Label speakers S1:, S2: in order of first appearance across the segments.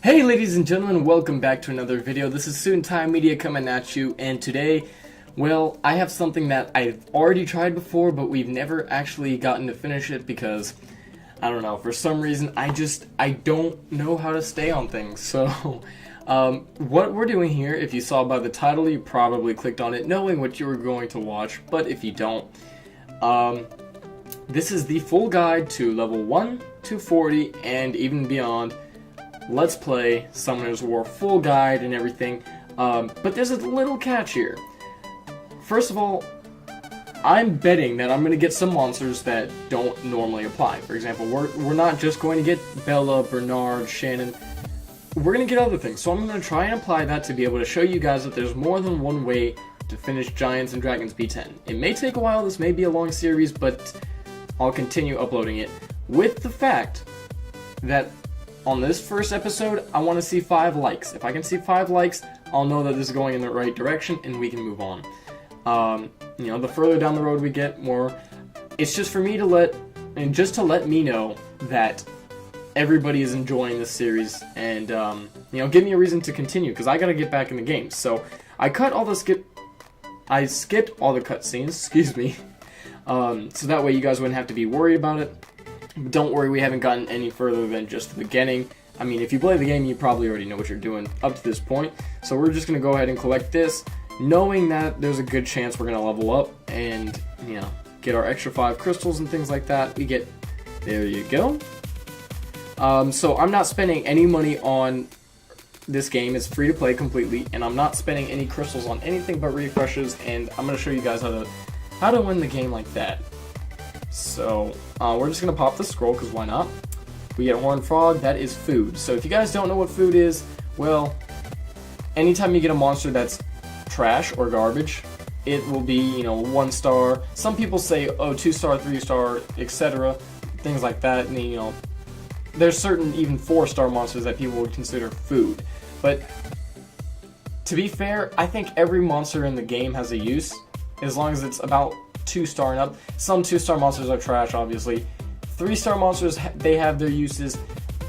S1: Hey ladies and gentlemen, welcome back to another video. This is Suitintime Media coming at you, and today, well, I have something that I've already tried before, but we've never actually gotten to finish it because, I don't know, for some reason, I don't know how to stay on things. So, what we're doing here, if you saw by the title, you probably clicked on it knowing what you were going to watch, but if you don't, this is the full guide to level 1 to 40 and even beyond. Let's Play Summoner's War full guide and everything, but there's a little catch here. First of all, I'm betting that I'm going to get some monsters that don't normally apply. For example, we're not just going to get Bella, Bernard, Shannon. We're going to get other things, so I'm going to try and apply that to be able to show you guys that there's more than one way to finish Giants and Dragons B10. It may take a while, this may be a long series, but I'll continue uploading it with the fact that on this first episode, I want to see 5 likes. If I can see 5 likes, I'll know that this is going in the right direction and we can move on. You know, the further down the road we get, more. It's just for me to let me know that everybody is enjoying this series and, you know, give me a reason to continue because I gotta get back in the game. So I skipped all the cutscenes, excuse me, so that way you guys wouldn't have to be worried about it. Don't worry, we haven't gotten any further than just the beginning. I mean, if you play the game, you probably already know what you're doing up to this point. So we're just going to go ahead and collect this, knowing that there's a good chance we're going to level up and, you know, get our extra 5 crystals and things like that. There you go. So I'm not spending any money on this game. It's free to play completely, and I'm not spending any crystals on anything but refreshes, and I'm going to show you guys how to win the game like that. So, we're just going to pop the scroll, because why not? We get Horned Frog, that is food. So if you guys don't know what food is, well, anytime you get a monster that's trash or garbage, it will be, you know, 1 star. Some people say, oh, 2 star, 3 star, etc. Things like that. And, you know, there's certain even 4 star monsters that people would consider food. But, to be fair, I think every monster in the game has a use, as long as it's about 2 star and up. Some 2 star monsters are trash, obviously. 3 star monsters, they have their uses,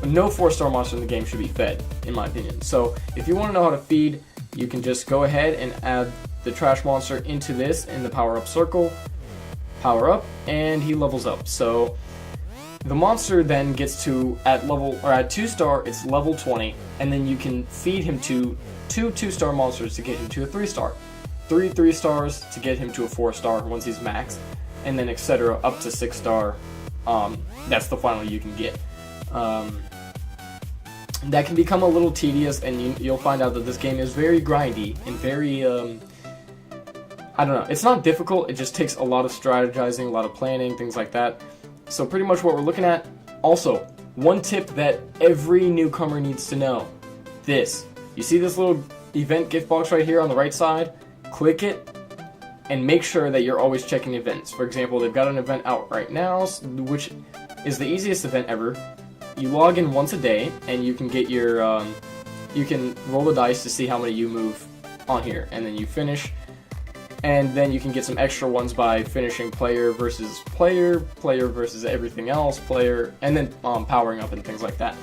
S1: but no 4 star monster in the game should be fed, in my opinion. So if you want to know how to feed, you can just go ahead and add the trash monster into this in the power up circle, power up, and he levels up. So the monster then gets to, at 2 star, it's level 20, and then you can feed him to 2 2-star monsters to get him to a 3 star. 3 3 stars to get him to a 4 star once he's maxed, and then etc. up to 6 star. That's the final you can get. That can become a little tedious, and you'll find out that this game is very grindy and very, I don't know, it's not difficult, it just takes a lot of strategizing, a lot of planning, things like that. So pretty much what we're looking at. Also, one tip that every newcomer needs to know. You see this little event gift box right here on the right side? Click it and make sure that you're always checking events. For example, they've got an event out right now, which is the easiest event ever. You log in once a day and you can get your, you can roll the dice to see how many you move on here, and then you finish, and then you can get some extra ones by finishing player versus player, player versus everything else, player, and then powering up and things like that.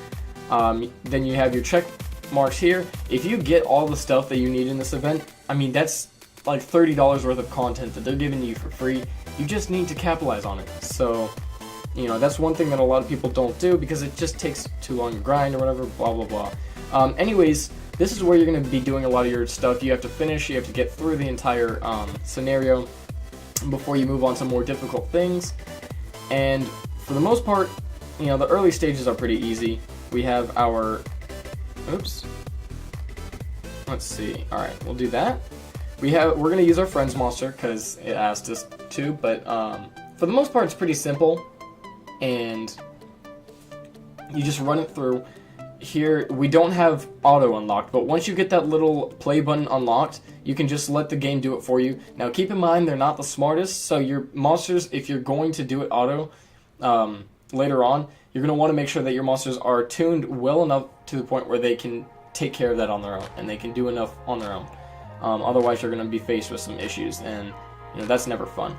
S1: Then you have your check marks here. If you get all the stuff that you need in this event, I mean, that's like $30 worth of content that they're giving you for free. You just need to capitalize on it. So, you know, that's one thing that a lot of people don't do because it just takes too long to grind or whatever, blah, blah, blah. Anyways, this is where you're going to be doing a lot of your stuff. You have to finish, you have to get through the entire scenario before you move on to more difficult things. And for the most part, you know, the early stages are pretty easy. We have our... Oops. Let's see. Alright, we'll do that. We're going to use our friends monster because it asked us to, but for the most part it's pretty simple, and you just run it through. Here we don't have auto unlocked, but once you get that little play button unlocked, you can just let the game do it for you. Now keep in mind they're not the smartest, so your monsters, if you're going to do it auto later on, you're going to want to make sure that your monsters are tuned well enough to the point where they can take care of that on their own, and they can do enough on their own. Otherwise you're going to be faced with some issues, and you know, that's never fun.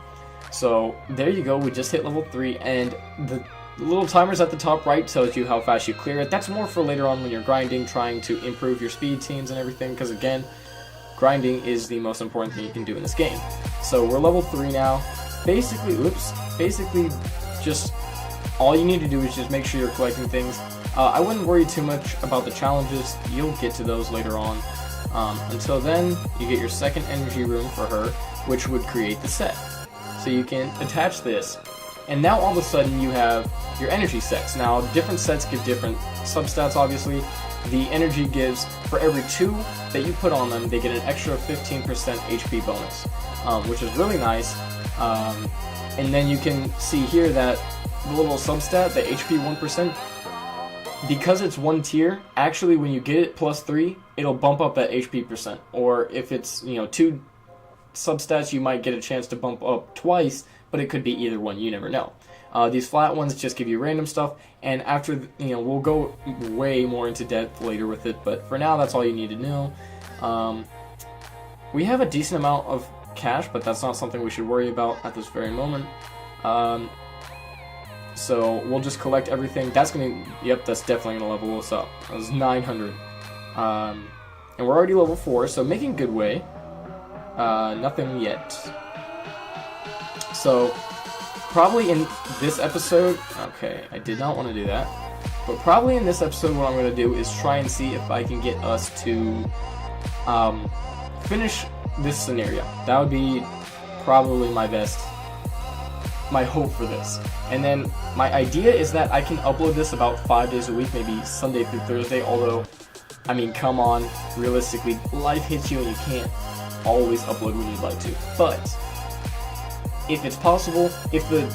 S1: So there you go, we just hit level 3, and The little timers at the top right tells you how fast you clear it. That's more for later on when you're grinding, trying to improve your speed teams and everything, because again, grinding is the most important thing you can do in this game. So we're level 3 now. Basically just all you need to do is just make sure you're collecting things. I wouldn't worry too much about the challenges. You'll get to those later on. Until then, you get your second energy room for her, which would create the set. So you can attach this, and now all of a sudden you have your energy sets. Now, different sets give different substats, obviously. The energy gives, for every 2 that you put on them, they get an extra 15% HP bonus, which is really nice. And then you can see here that the little substat, the HP 1%, because it's one tier, actually when you get it plus 3, it'll bump up that HP percent. Or if it's, 2 substats, you might get a chance to bump up twice, but it could be either one, you never know. These flat ones just give you random stuff, and after, we'll go way more into depth later with it, but for now, that's all you need to know. We have a decent amount of cash, but that's not something we should worry about at this very moment. So we'll just collect everything. That's definitely gonna level us up. That was 900. And we're already level 4, so making good way. Nothing yet. So, probably in this episode, okay, I did not want to do that, but probably in this episode what I'm going to do is try and see if I can get us to finish this scenario. That would be probably my hope for this. And then my idea is that I can upload this about 5 days a week, maybe Sunday through Thursday, although, I mean, come on, realistically, life hits you and you can't always upload when you'd like to. But if it's possible, if the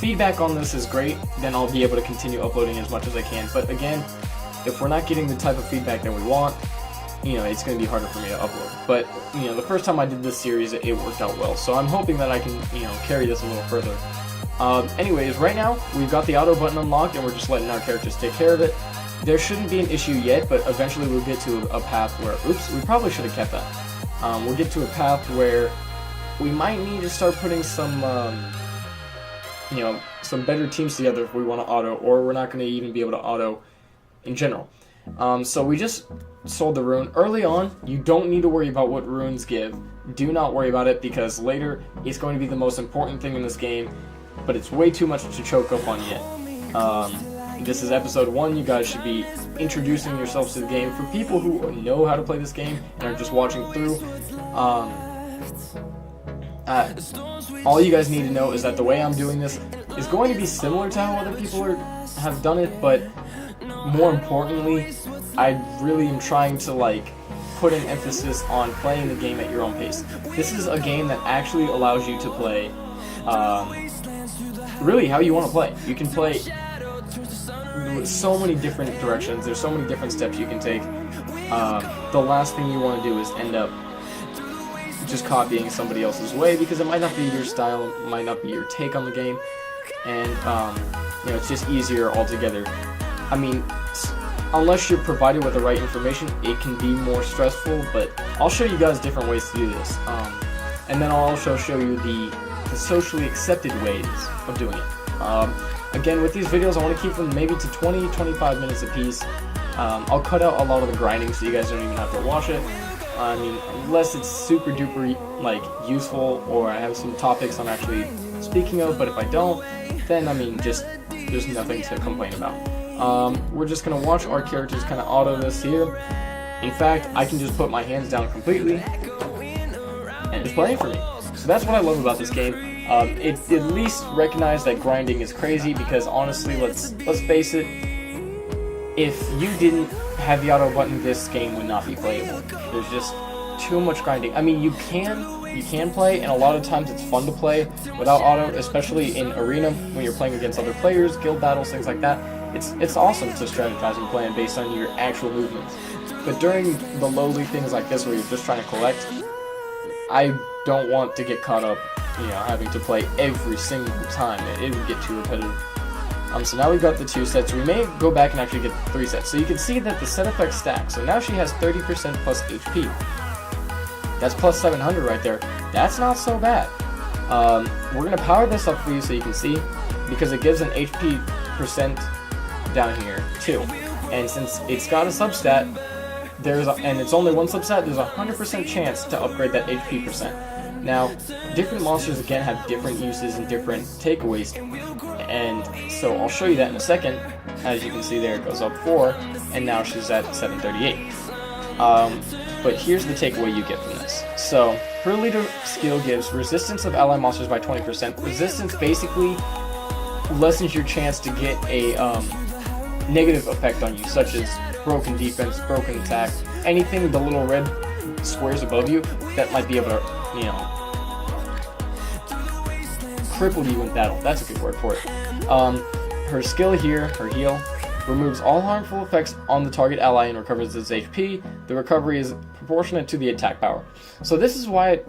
S1: feedback on this is great, then I'll be able to continue uploading as much as I can. But again, if we're not getting the type of feedback that we want, it's going to be harder for me to upload. But, the first time I did this series, it worked out well. So I'm hoping that I can, carry this a little further. Anyways, right now, we've got the auto button unlocked, and we're just letting our characters take care of it. There shouldn't be an issue yet, but eventually we'll get to a path where, oops, we probably should have kept that. We'll get to a path where we might need to start putting some, some better teams together if we want to auto, or we're not going to even be able to auto in general. So we just sold the rune. Early on, you don't need to worry about what runes give. Do not worry about it, because later it's going to be the most important thing in this game, but it's way too much to choke up on yet. This is episode 1. You guys should be introducing yourselves to the game. For people who know how to play this game and are just watching through, all you guys need to know is that the way I'm doing this is going to be similar to how other people have done it, but more importantly, I really am trying to put an emphasis on playing the game at your own pace. This is a game that actually allows you to play really how you want to play. You can play so many different directions. There's so many different steps you can take. The last thing you want to do is end up just copying somebody else's way, because it might not be your style, it might not be your take on the game, and it's just easier altogether. I mean, unless you're provided with the right information, it can be more stressful, but I'll show you guys different ways to do this. And then I'll also show you the socially accepted ways of doing it. Again, with these videos, I want to keep them maybe to 20-25 minutes a piece. I'll cut out a lot of the grinding so you guys don't even have to watch it. I mean, unless it's super duper useful, or I have some topics I'm actually speaking of, but if I don't, then I mean, just there's nothing to complain about. We're just gonna watch our characters kind of auto this here. In fact, I can just put my hands down completely and it's playing for me. So that's what I love about this game. It at least recognized that grinding is crazy, because honestly, let's face it, if you didn't have the auto button, this game would not be playable. There's just too much grinding. I mean, you can play, and a lot of times it's fun to play without auto, especially in arena when you're playing against other players, guild battles, things like that. It's awesome to strategize and plan based on your actual movements. But during the lowly things like this, where you're just trying to collect, I don't want to get caught up, having to play every single time. It would get too repetitive. So now we've got the 2 sets. We may go back and actually get 3 sets. So you can see that the set effects stack. So now she has 30% plus HP. That's plus 700 right there. That's not so bad. We're going to power this up for you so you can see, because it gives an HP percent down here too. And since it's got a substat, and it's only one substat, there's a 100% chance to upgrade that HP percent. Now, different monsters again have different uses and different takeaways, and so I'll show you that in a second. As you can see there, it goes up 4, and now she's at 738. But here's the takeaway you get from this. So, her leader skill gives resistance of ally monsters by 20%. Resistance basically lessens your chance to get a negative effect on you, such as broken defense, broken attack, anything the little red squares above you that might be able to, cripple you in battle. That's a good word for it. Her skill here, her heal, removes all harmful effects on the target ally and recovers its HP. The recovery is proportionate to the attack power. So this is why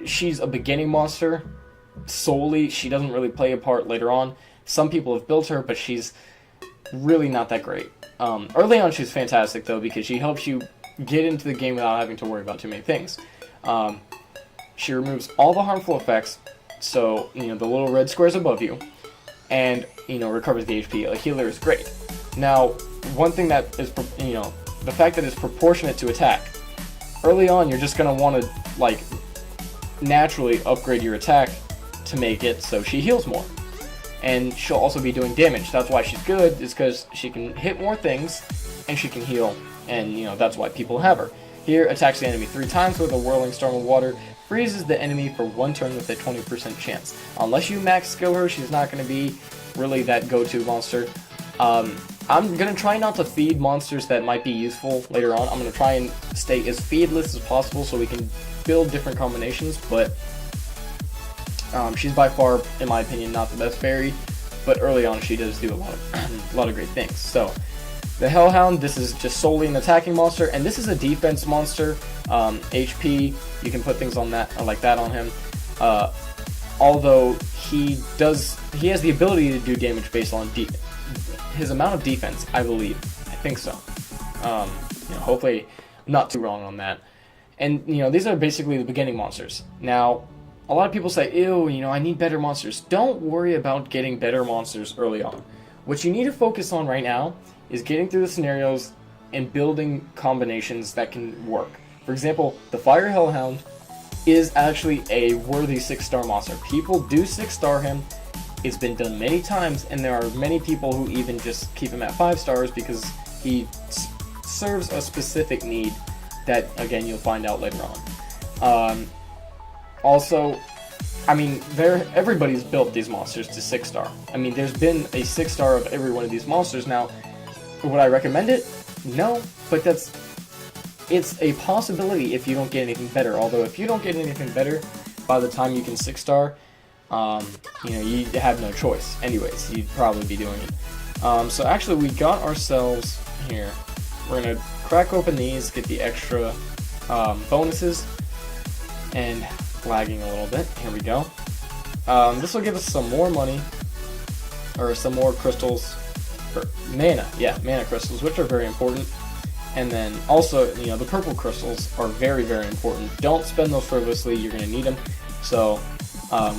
S1: she's a beginning monster solely. She doesn't really play a part later on. Some people have built her, but she's really not that great. Early on she's fantastic though, because she helps you get into the game without having to worry about too many things. She removes all the harmful effects, so the little red squares above you, and recovers the HP. A healer is great. Now, one thing that is the fact that it's proportionate to attack. Early on, you're just gonna want to naturally upgrade your attack to make it so she heals more, and she'll also be doing damage. That's why she's good, is because she can hit more things and she can heal, and that's why people have her. Here, attacks the enemy 3 times with a whirling storm of water, freezes the enemy for 1 turn with a 20% chance. Unless you max skill her, she's not going to be really that go-to monster. I'm going to try not to feed monsters that might be useful later on. I'm going to try and stay as feedless as possible so we can build different combinations, but she's by far, in my opinion, not the best fairy, but early on she does do a lot of great things. So, the Hellhound, this is just solely an attacking monster, and this is a defense monster. HP, you can put things on that like that on him. Although he has the ability to do damage based on his amount of defense, I believe. I think so. Hopefully, I'm not too wrong on that. And these are basically the beginning monsters. Now, a lot of people say, "Ew, I need better monsters." Don't worry about getting better monsters early on. What you need to focus on right now is getting through the scenarios and building combinations that can work. For example, the Fire Hellhound is actually a worthy 6-star monster. People do 6-star him. It's been done many times, and there are many people who even just keep him at 5 stars because he serves a specific need that, again, you'll find out later on. Also, everybody's built these monsters to 6-star. There's been a 6-star of every one of these monsters. Now, would I recommend it? No, but it's a possibility if you don't get anything better. Although, if you don't get anything better by the time you can 6-star, you have no choice. Anyways, you'd probably be doing it. So actually, we got ourselves here. We're gonna crack open these, get the extra bonuses, and lagging a little bit. Here we go. This will give us some more money, or some more crystals, or mana. Yeah, mana crystals, which are very important. And then also, the purple crystals are very, very important. Don't spend those frivolously. You're gonna need them. So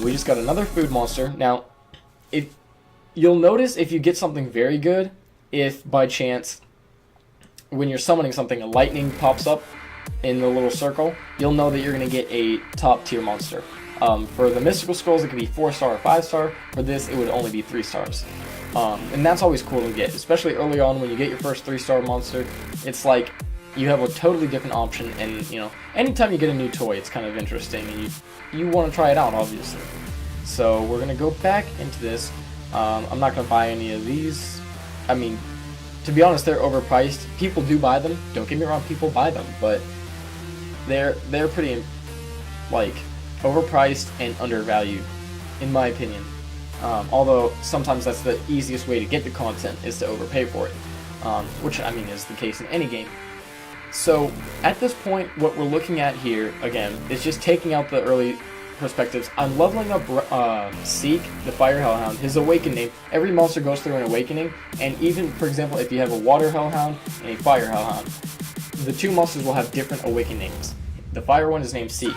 S1: we just got another food monster. Now, you'll notice if you get something very good, if by chance when you're summoning something, a lightning pops up in the little circle, you'll know that you're going to get a top tier monster. For the mystical scrolls, it could be 4-star or 5-star. For this, it would only be 3 stars. And that's always cool to get, especially early on when you get your first 3-star monster. It's like you have a totally different option, and anytime you get a new toy, it's kind of interesting, and you want to try it out, obviously. So we're going to go back into this. I'm not going to buy any of these. To be honest, they're overpriced. People do buy them. Don't get me wrong, people buy them, but they're pretty overpriced and undervalued, in my opinion. Although sometimes that's the easiest way to get the content, is to overpay for it, which is the case in any game. So at this point, what we're looking at here again is just taking out the early perspectives. I'm leveling up Seek, the Fire Hellhound. His awakened name, every monster goes through an awakening, and even, for example, if you have a Water Hellhound and a Fire Hellhound, the two monsters will have different awakened names. The Fire one is named Seek.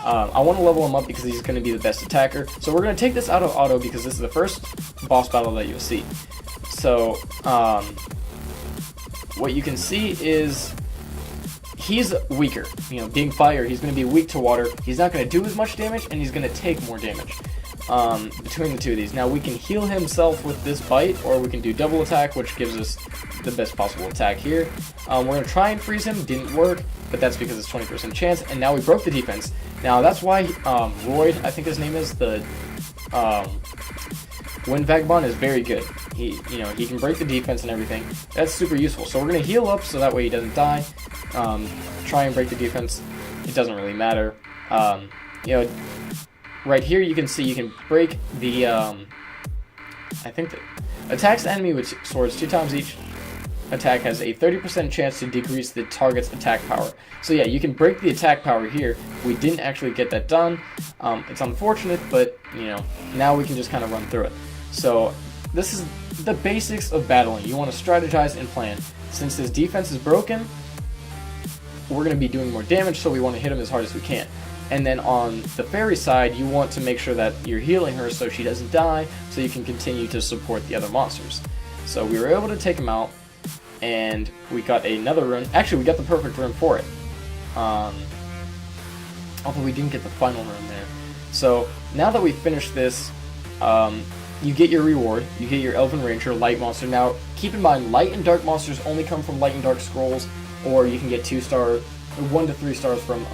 S1: I want to level him up because he's going to be the best attacker. So we're going to take this out of auto because this is the first boss battle that you'll see. So, what you can see is he's weaker. You know, being fire, he's going to be weak to water. He's not going to do as much damage, and he's going to take more damage between the two of these. Now, we can heal himself with this bite, or we can do double attack, which gives us the best possible attack here. We're going to try and freeze him. Didn't work, but that's because it's 20% chance, and now we broke the defense. Now, that's why Royd, I think his name is, the Wind Vagabond is very good. He can break the defense and everything. That's super useful. So we're going to heal up so that way he doesn't die. Try and break the defense. It doesn't really matter. Right here you can see you can break the, I think that attacks the enemy with swords 2 times each attack has a 30% chance to decrease the target's attack power. So yeah, you can break the attack power here. We didn't actually get that done. It's unfortunate, but now we can just kind of run through it. So this is the basics of battling. You want to strategize and plan. Since his defense is broken, we're going to be doing more damage, so we want to hit him as hard as we can. And then on the fairy side, you want to make sure that you're healing her so she doesn't die, so you can continue to support the other monsters. So we were able to take him out, and we got another rune. Actually, we got the perfect rune for it. Although we didn't get the final rune there. So now that we finished this, you get your reward. You get your Elven Ranger, Light Monster. Now, keep in mind, Light and Dark monsters only come from Light and Dark Scrolls, or you can get 1 to 3 stars from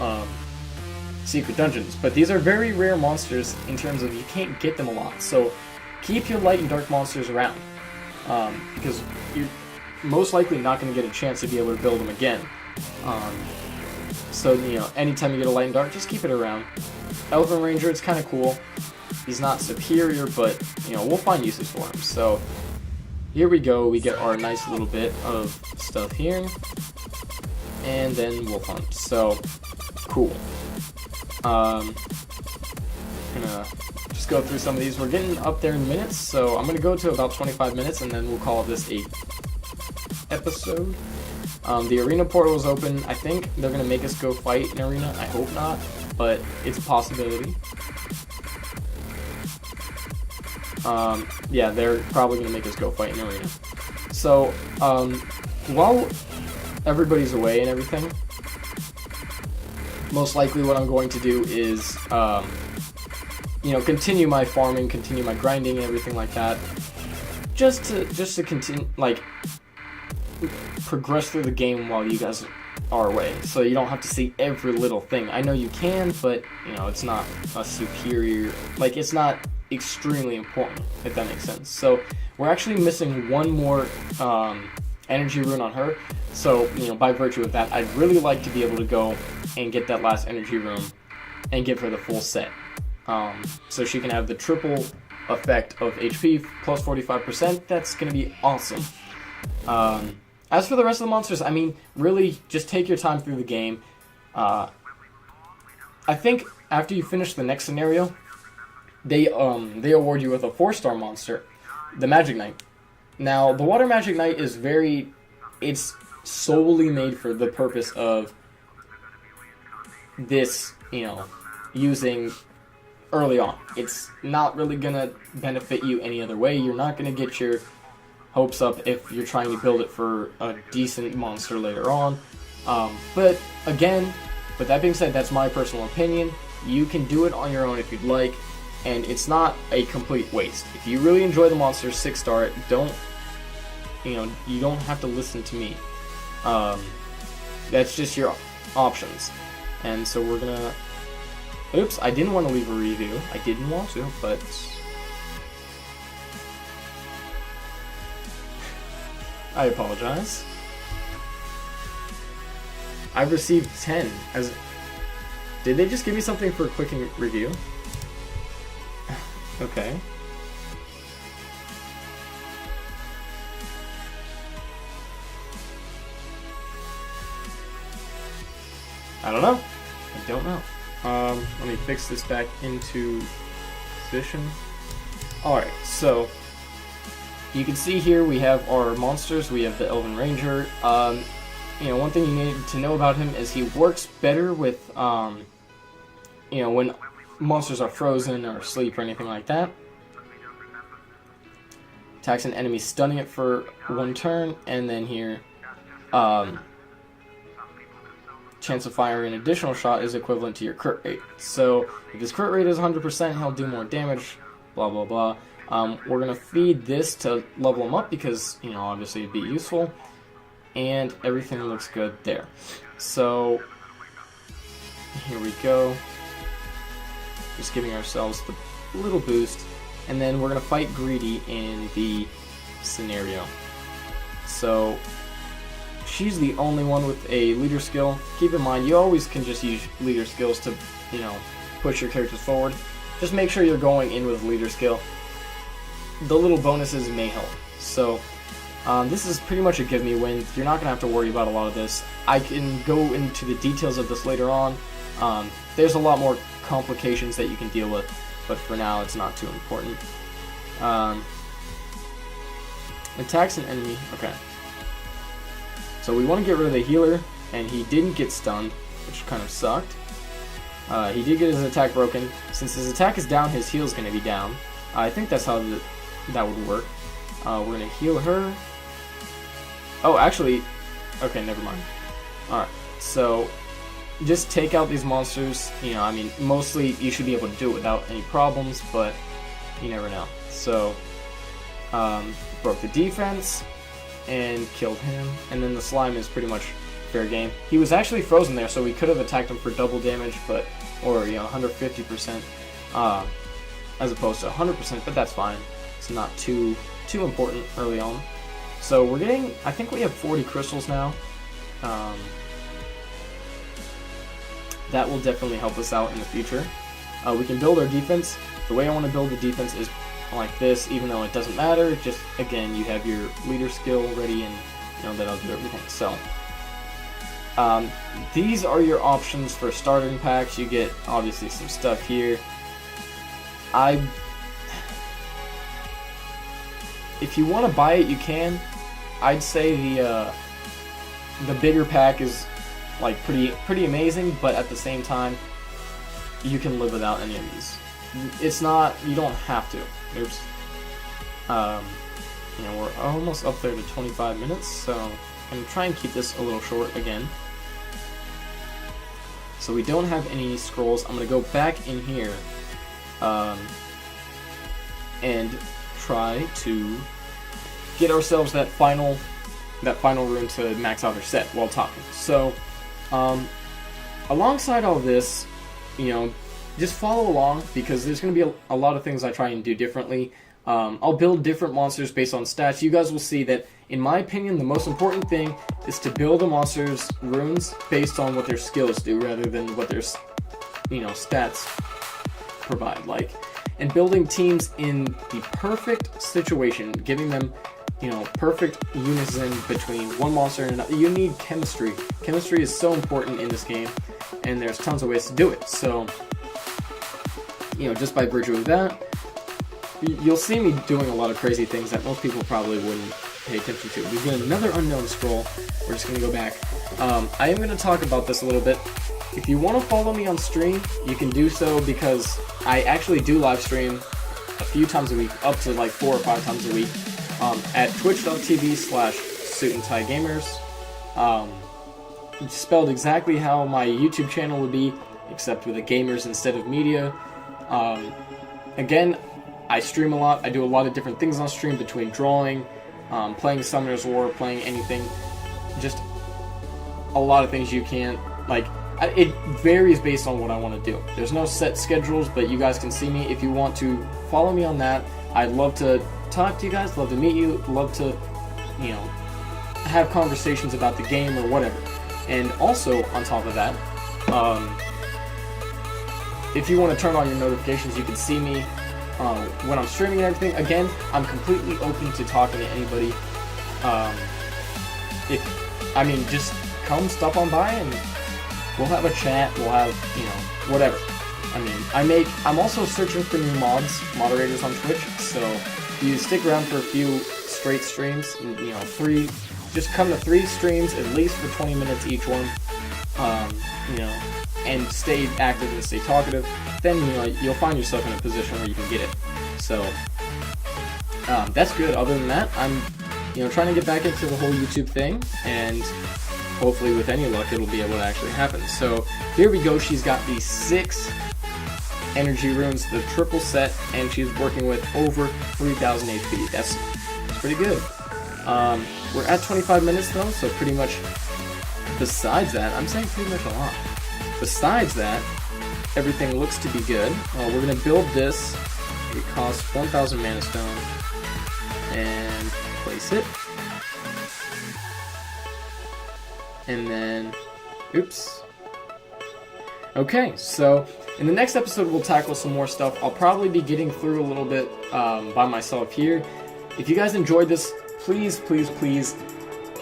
S1: Secret Dungeons. But these are very rare monsters in terms of you can't get them a lot. So keep your Light and Dark monsters around, because you're most likely not going to get a chance to be able to build them again. So anytime you get a Light and Dark, just keep it around. Elven Ranger, it's kind of cool. He's not superior, but we'll find uses for him. So here we go. We get our nice little bit of stuff here, and then Wolf Hunt. So cool. Gonna just go through some of these. We're getting up there in minutes, so I'm gonna go to about 25 minutes, and then we'll call this a episode. The arena portal is open. I think they're gonna make us go fight in arena. I hope not, but it's a possibility. Yeah, they're probably gonna make us go fight in arena. So while everybody's away and everything, most likely what I'm going to do is continue my farming, continue my grinding and everything like that, just to continue, like, progress through the game while you guys are away, so you don't have to see every little thing. I know you can, but it's not a superior, like, it's not extremely important, if that makes sense. So we're actually missing one more energy rune on her, so by virtue of that, I'd really like to be able to go and get that last energy rune and give her the full set, so she can have the triple effect of HP plus 45%. That's gonna be awesome. As for the rest of the monsters, I mean, really just take your time through the game. I think after you finish the next scenario, they award you with a 4-star monster, the Magic Knight. Now, the Water Magic Knight is it's solely made for the purpose of this, using early on. It's not really gonna benefit you any other way. You're not gonna get your hopes up if you're trying to build it for a decent monster later on. But again, with that being said, that's my personal opinion. You can do it on your own if you'd like, and it's not a complete waste. If you really enjoy the monster, 6-star it. You don't have to listen to me. That's just your options. And so we're gonna... Oops, I didn't want to leave a review. I didn't want to, but... I apologize. I've received 10 as... Did they just give me something for a quick review? Okay. I don't know. I don't know. Let me fix this back into position. Alright, so you can see here we have our monsters. We have the Elven Ranger. One thing you need to know about him is he works better with, when monsters are frozen or asleep or anything like that. attacks an enemy, stunning it for 1 turn, and then here, chance of firing an additional shot is equivalent to your crit rate. So if his crit rate is 100%, he'll do more damage, blah, blah, blah. We're going to feed this to level him up because, you know, obviously it'd be useful. And everything looks good there. So here we go. Just giving ourselves the little boost. And then we're going to fight Greedy in the scenario. So she's the only one with a leader skill. Keep in mind, you always can just use leader skills to, you know, push your characters forward. Just make sure you're going in with leader skill. The little bonuses may help. So this is pretty much a give me win. You're not going to have to worry about a lot of this. I can go into the details of this later on. There's a lot more complications that you can deal with, but for now it's not too important. Attacks an enemy. Okay. So we want to get rid of the healer, and he didn't get stunned, which kind of sucked. He did get his attack broken. Since his attack is down, his heal is going to be down. I think that's how that would work. We're going to heal her. Oh, actually, okay, never mind. Alright, so just take out these monsters. You know, I mean, mostly you should be able to do it without any problems, but you never know. So, broke the defense and killed him, and then the slime is pretty much fair game. He was actually frozen there, so we could have attacked him for double damage, but, or, you know, 150%, as opposed to 100%, but that's fine. It's not too important early on. So we're getting, I think we have 40 crystals now. That will definitely help us out in the future. We can build our defense. The way I want to build the defense is like this, even though it doesn't matter. Just, again, you have your leader skill ready, and you know that'll do everything. So these are your options for starting packs. You get obviously some stuff here. If you want to buy it, you can. I'd say the bigger pack is like pretty amazing, but at the same time, you can live without any of these. It's not, you don't have to. Oops. You know, we're almost up there to 25 minutes, so I'm gonna try and keep this a little short again. So we don't have any scrolls. I'm gonna go back in here, and try to get ourselves that final rune to max out our set while talking. So, alongside all this, you know, just follow along, because there's going to be a lot of things I try and do differently. I'll build different monsters based on stats. You guys will see that, in my opinion, the most important thing is to build the monsters' runes based on what their skills do, rather than what their, you know, stats provide. Like, and building teams in the perfect situation, giving them, you know, perfect unison between one monster and another. You need chemistry. Chemistry is so important in this game, and there's tons of ways to do it. So, you know, just by virtue of that, you'll see me doing a lot of crazy things that most people probably wouldn't pay attention to. We get another unknown scroll. We're just going to go back. I am going to talk about this a little bit. If you want to follow me on stream, you can do so, because I actually do live stream a few times a week, up to like 4 or 5 times a week, at twitch.tv/suitandtiegamers. Spelled exactly how my YouTube channel would be, except with a gamers instead of media. Again, I stream a lot. I do a lot of different things on stream, between drawing, playing Summoner's War, playing anything, just a lot of things you can't, like, it varies based on what I want to do. There's no set schedules, but you guys can see me. If you want to follow me on that, I'd love to talk to you guys, love to meet you, love to, you know, have conversations about the game or whatever. And also, on top of that, if you want to turn on your notifications, you can see me when I'm streaming and everything. Again, I'm completely open to talking to anybody. Just come, stop on by, and we'll have a chat. We'll have, you know, whatever. I mean, I'm also searching for new moderators on Twitch. So if you stick around for a few straight streams, you know, just come to 3 streams at least for 20 minutes each one. You know, and stay active and stay talkative, then, you know, you'll find yourself in a position where you can get it. So, that's good. Other than that, I'm trying to get back into the whole YouTube thing, and hopefully with any luck it'll be able to actually happen. So here we go. She's got the 6 energy runes, the triple set, and she's working with over 3,000 HP. That's pretty good. We're at 25 minutes though, so pretty much besides that, I'm saying pretty much a lot. Besides that, everything looks to be good. We're going to build this. It costs 1,000 mana stone. And place it. And then, oops. Okay, so in the next episode we'll tackle some more stuff. I'll probably be getting through a little bit by myself here. If you guys enjoyed this, please, please, please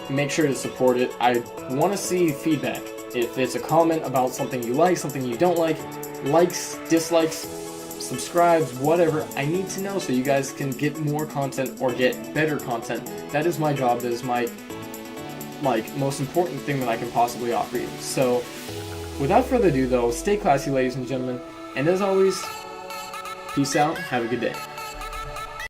S1: make sure to support it. I want to see feedback. If it's a comment about something you like, something you don't like, likes, dislikes, subscribes, whatever, I need to know so you guys can get more content or get better content. That is my job. That is my most important thing that I can possibly offer you. So without further ado though, stay classy ladies and gentlemen, and as always, peace out, have a good day.